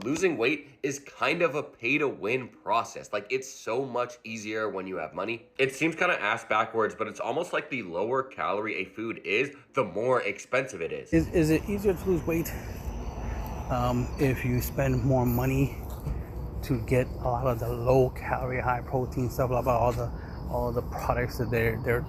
but losing weight is kind of a pay to win process. Like, it's so much easier when you have money. It seems kind of ass backwards, but it's almost like the lower calorie a food is, the more expensive it is. Is it easier to lose weight if you spend more money to get a lot of the low calorie, high protein stuff, blah, blah, all the products that they're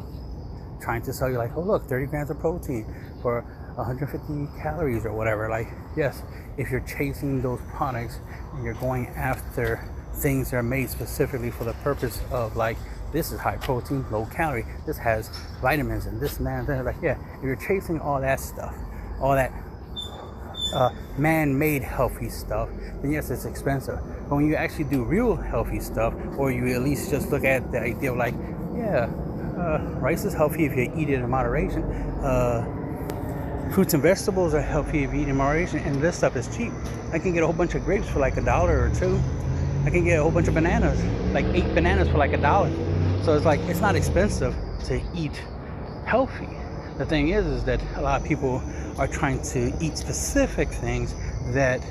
trying to sell you, like, oh look, 30 grams of protein for 150 calories or whatever? Like, yes, if you're chasing those products and you're going after things that are made specifically for the purpose of, like, this is high protein, low calorie, this has vitamins and this and that and that, like, yeah, if you're chasing all that stuff, all that man-made healthy stuff, then yes, it's expensive. But when you actually do real healthy stuff, or you at least just look at the idea of, like, yeah, rice is healthy if you eat it in moderation, fruits and vegetables are healthy if you eat in moderation, and this stuff is cheap. I can get a whole bunch of grapes for like $1 or $2. I can get a whole bunch of bananas, like 8 bananas for like $1. So it's like, it's not expensive to eat healthy. The thing is that a lot of people are trying to eat specific things that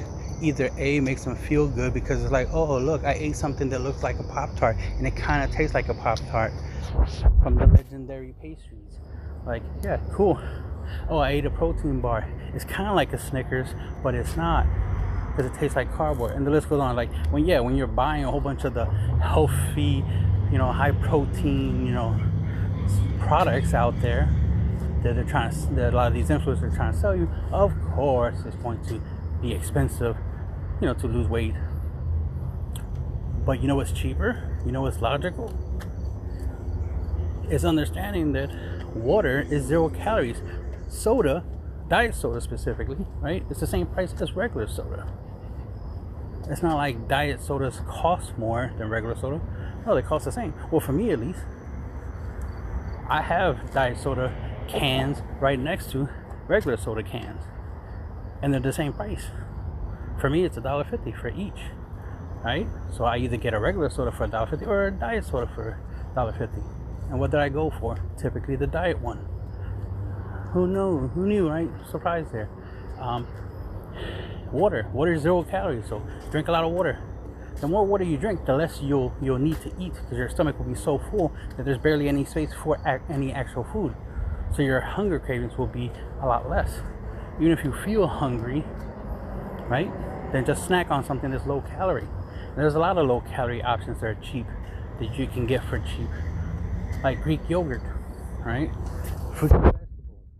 either A, makes them feel good because it's like, oh look, I ate something that looks like a Pop-Tart and it kind of tastes like a Pop-Tart from the legendary pastries. Like, yeah, cool. Oh, I ate a protein bar. It's kind of like a Snickers, but it's not, because it tastes like cardboard. And the list goes on. Like, when you're buying a whole bunch of the healthy, high protein, products out there that that a lot of these influencers are trying to sell you, of course it's going to be expensive, to lose weight. But you know what's cheaper? You know what's logical? It's understanding that water is 0 calories. Soda, diet soda specifically, right? It's the same price as regular soda. It's not like diet sodas cost more than regular soda. No, they cost the same. Well, for me at least, I have diet soda cans right next to regular soda cans, and they're the same price. For me, it's $1.50 for each, right? So I either get a regular soda for $1.50 or a diet soda for $1.50. And what did I go for? Typically the diet one. Who knew, right? Surprise there. Water is 0 calories, so drink a lot of water. The more water you drink, the less you'll need to eat, because your stomach will be so full that there's barely any space for any actual food. So your hunger cravings will be a lot less. Even if you feel hungry, right, then just snack on something that's low calorie. And there's a lot of low calorie options that are cheap, that you can get for cheap, like Greek yogurt, right? Fruits and vegetables,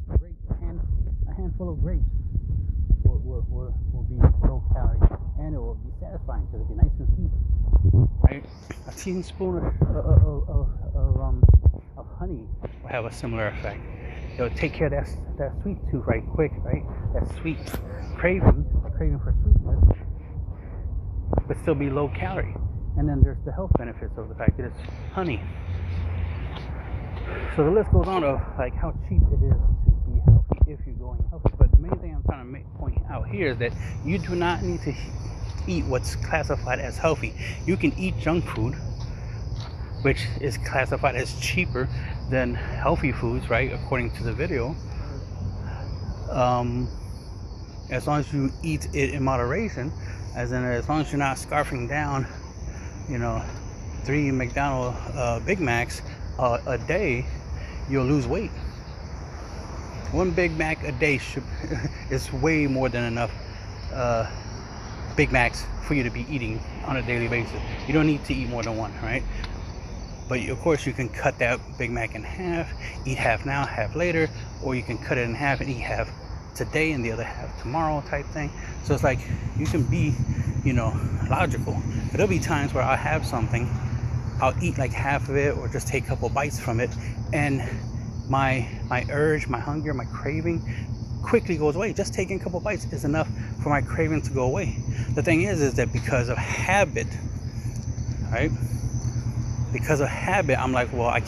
grapes, a handful of grapes will be low calorie, and it will be satisfying because it'll be nice and sweet, right? A teaspoon of honey will have a similar effect. It'll take care of that sweet tooth right quick, right? That sweet craving for sweetness, but still be low calorie. And then there's the health benefits of the fact that it's honey. So the list goes on of like how cheap it is to be healthy if you're going healthy. But the main thing I'm trying to point out here is that you do not need to eat what's classified as healthy. You can eat junk food, which is classified as cheaper than healthy foods, right? According to the video. As long as you eat it in moderation, as long as you're not scarfing down, 3 McDonald's Big Macs a day, you'll lose weight. 1 Big Mac a day is way more than enough Big Macs for you to be eating on a daily basis. You don't need to eat more than one, right? But of course you can cut that Big Mac in half, eat half now, half later, or you can cut it in half and eat half today and the other half tomorrow type thing. So it's like you can be, logical. But there'll be times where I'll have something, I'll eat like half of it or just take a couple bites from it, and my urge, my hunger, my craving quickly goes away. Just taking a couple bites is enough for my craving to go away. The thing is that because of habit, right? Because of habit, I'm like, well, I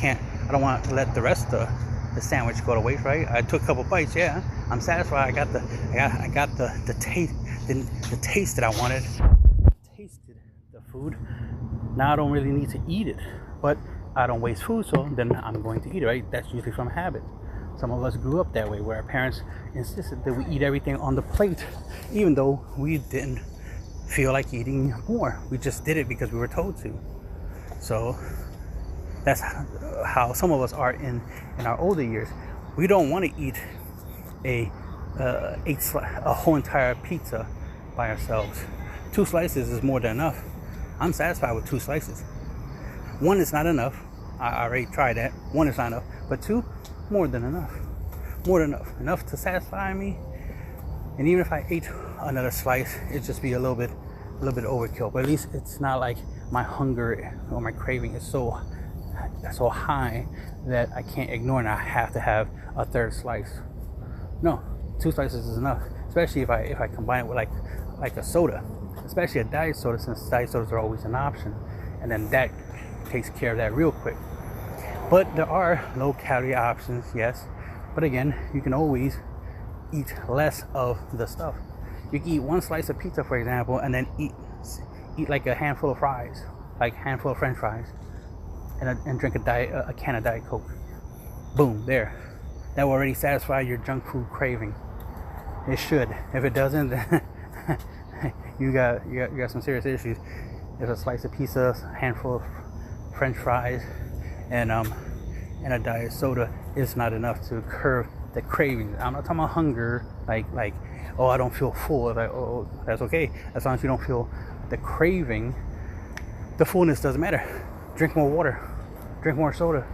don't want to let the rest of the sandwich go to waste, right? I took a couple bites, yeah, I'm satisfied. I got the taste that I wanted. Tasted the food. Now I don't really need to eat it, but I don't waste food, so then I'm going to eat it, right? That's usually from habit. Some of us grew up that way, where our parents insisted that we eat everything on the plate, even though we didn't feel like eating more. We just did it because we were told to. So that's how some of us are in our older years. We don't want to eat a whole entire pizza by ourselves. 2 slices is more than enough. I'm satisfied with 2 slices. 1 is not enough. I already tried that. 1 is not enough, but 2, more than enough. More than enough. Enough to satisfy me. And even if I ate another slice, it'd just be a little bit overkill. But at least it's not like my hunger or my craving is so high that I can't ignore it and I have to have a 3rd slice. No, 2 slices is enough. Especially if I combine it with like a soda, especially a diet soda, since diet sodas are always an option, and then that takes care of that real quick. But there are low calorie options, yes. But again, you can always eat less of the stuff. You can eat 1 slice of pizza, for example, and then eat like a handful of fries, like a handful of French fries, and drink a can of Diet Coke. Boom, there. That will already satisfy your junk food craving. It should. If it doesn't, then you got some serious issues. If a slice of pizza, a handful of French fries, and a diet soda is not enough to curb the cravings. I'm not talking about hunger, like oh, I don't feel full. Like, oh, that's okay. As long as you don't feel the craving, the fullness doesn't matter. Drink more water. Drink more soda.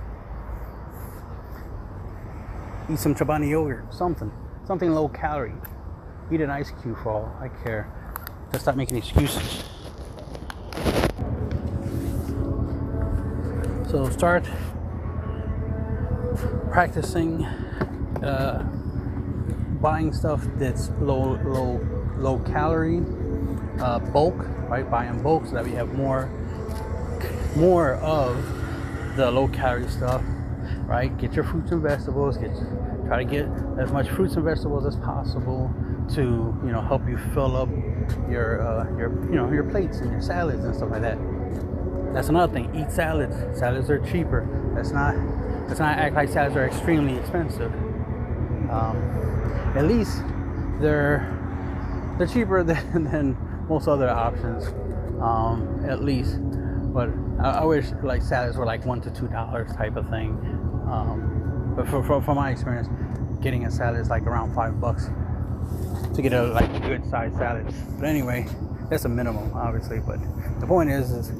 Eat some Chobani yogurt. Something low calorie. Eat an ice cube for all I care. Just stop making excuses. So start practicing buying stuff that's low calorie, bulk, right? Buy in bulk so that we have more of the low calorie stuff, right? Get your fruits and vegetables. Try to get as much fruits and vegetables as possible to help you fill up your plates and your salads and stuff like that. That's another thing. Eat salads. Salads are cheaper. Let's not act like salads are extremely expensive. At least they're cheaper than most other options. At least, but I wish like salads were like $1 to $2 type of thing. But from my experience, getting a salad is like around $5 to get a like good sized salad. But anyway, that's a minimum, obviously. But the point is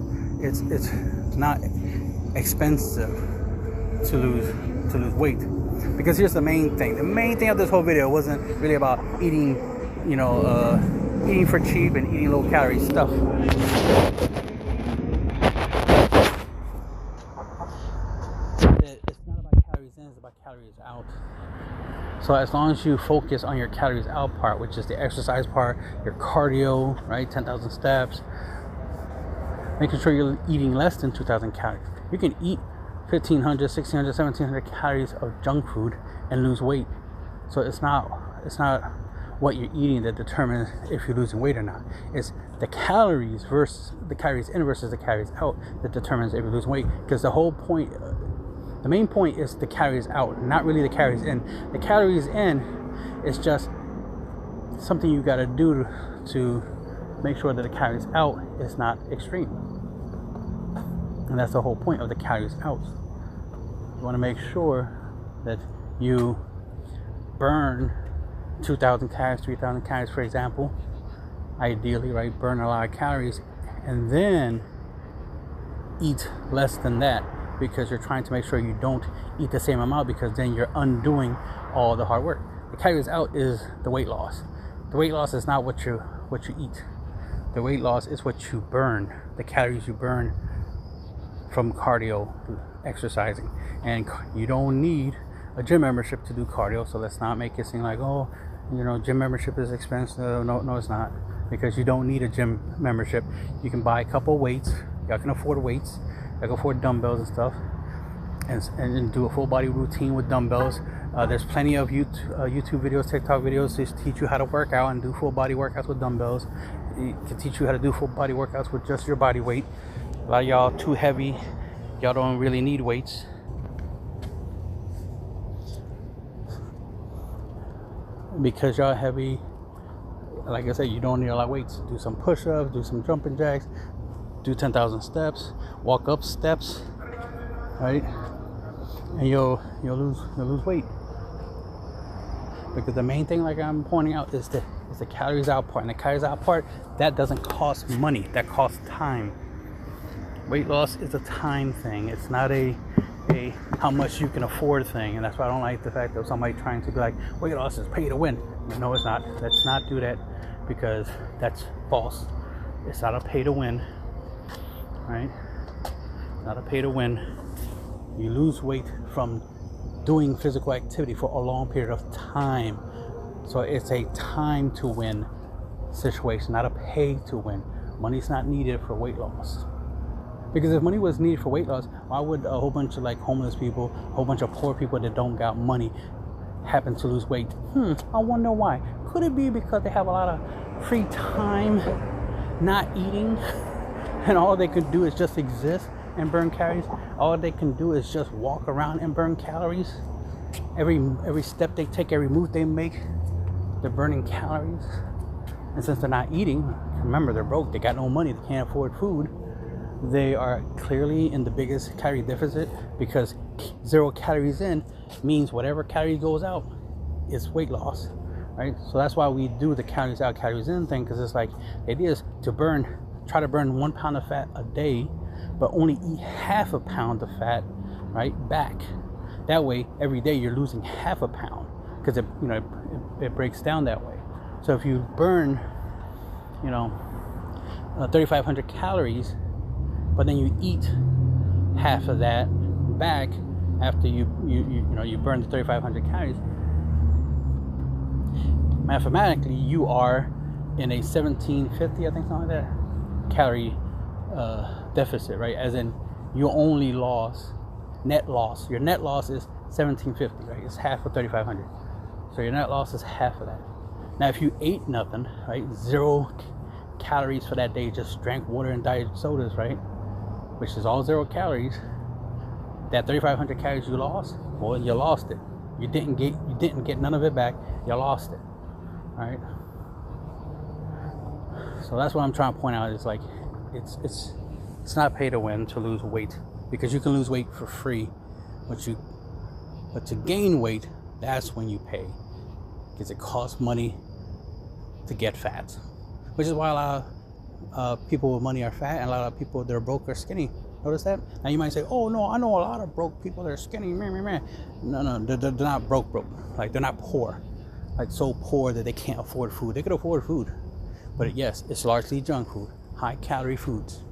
it's not expensive to lose weight. Because here's the main thing. The main thing of this whole video wasn't really about eating, eating for cheap and eating low calorie stuff. It's not about calories in, it's about calories out. So as long as you focus on your calories out part, which is the exercise part, your cardio, right, 10,000 steps, making sure you're eating less than 2,000 calories. You can eat 1,500, 1,600, 1,700 calories of junk food and lose weight. So it's not what you're eating that determines if you're losing weight or not. It's the calories versus the calories in versus the calories out that determines if you lose weight. Because the whole point, the main point is the calories out, not really the calories in. The calories in is just something you got to do to make sure that the calories out is not extreme. And that's the whole point of the calories out. You want to make sure that you burn 2,000 calories, 3,000 calories, for example. Ideally, right? Burn a lot of calories and then eat less than that, because you're trying to make sure you don't eat the same amount, because then you're undoing all the hard work. The calories out is the weight loss. The weight loss is not what you eat. The weight loss is what you burn, the calories you burn from cardio, exercising. And you don't need a gym membership to do cardio, so let's not make it seem like, oh, gym membership is expensive. No, it's not, because you don't need a gym membership. You can buy a couple weights. Y'all can afford weights. Y'all can afford dumbbells and stuff, and do a full body routine with dumbbells. There's plenty of YouTube videos, TikTok videos to teach you how to work out and do full body workouts with dumbbells. It can teach you how to do full body workouts with just your body weight. A lot of y'all too heavy. Y'all don't really need weights. Because y'all heavy, like I said, you don't need a lot of weights. Do some push-ups, do some jumping jacks, do 10,000 steps, walk up steps, right? And you'll lose weight. Because the main thing, like I'm pointing out, is the calories out part. And the calories out part, that doesn't cost money. That costs time. Weight loss is a time thing. It's not a how much you can afford thing. And that's why I don't like the fact that somebody trying to be like, weight loss is pay to win. No, it's not. Let's not do that, because that's false. It's not a pay to win, right? Not a pay to win. You lose weight from doing physical activity for a long period of time. So it's a time to win situation, not a pay to win. Money's not needed for weight loss. Because if money was needed for weight loss, why would a whole bunch of like homeless people, a whole bunch of poor people that don't got money happen to lose weight? I wonder why. Could it be because they have a lot of free time not eating, and all they could do is just exist and burn calories? All they can do is just walk around and burn calories. Every step they take, every move they make, they're burning calories. And since they're not eating, remember, they're broke, they got no money, they can't afford food. They are clearly in the biggest calorie deficit, because 0 calories in means whatever calorie goes out is weight loss, right? So that's why we do the calories out, calories in thing, because it's like, the idea is to try to burn 1 pound of fat a day, but only eat half a pound of fat, right, back. That way, every day you're losing half a pound, because it breaks down that way. So if you burn, 3,500 calories, but then you eat half of that back after you burn the 3,500 calories, mathematically you are in a 1,750, I think, something like that, calorie deficit, right? As in, you only lost net loss. Your net loss is 1,750, right? It's half of 3,500. So your net loss is half of that. Now, if you ate nothing, right, 0 calories for that day, just drank water and diet sodas, right, which is all 0 calories, that 3,500 calories you lost, well, you lost it. You didn't get none of it back. You lost it. All right. So that's what I'm trying to point out. Is like, it's not pay to win to lose weight, because you can lose weight for free, but to gain weight, that's when you pay, because it costs money to get fat, which is why a lot of people with money are fat, and a lot of people that are broke are skinny. Notice that? Now you might say, oh no, I know a lot of broke people that are skinny. No, they're not broke. Like, they're not poor, like so poor that they can't afford food. They could afford food, but yes, it's largely junk food, high calorie foods.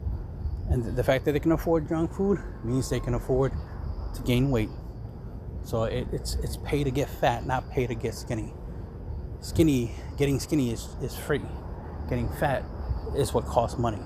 And the fact that they can afford junk food means they can afford to gain weight. So it's pay to get fat, not pay to get skinny. Getting skinny is free. Getting fat is what costs money.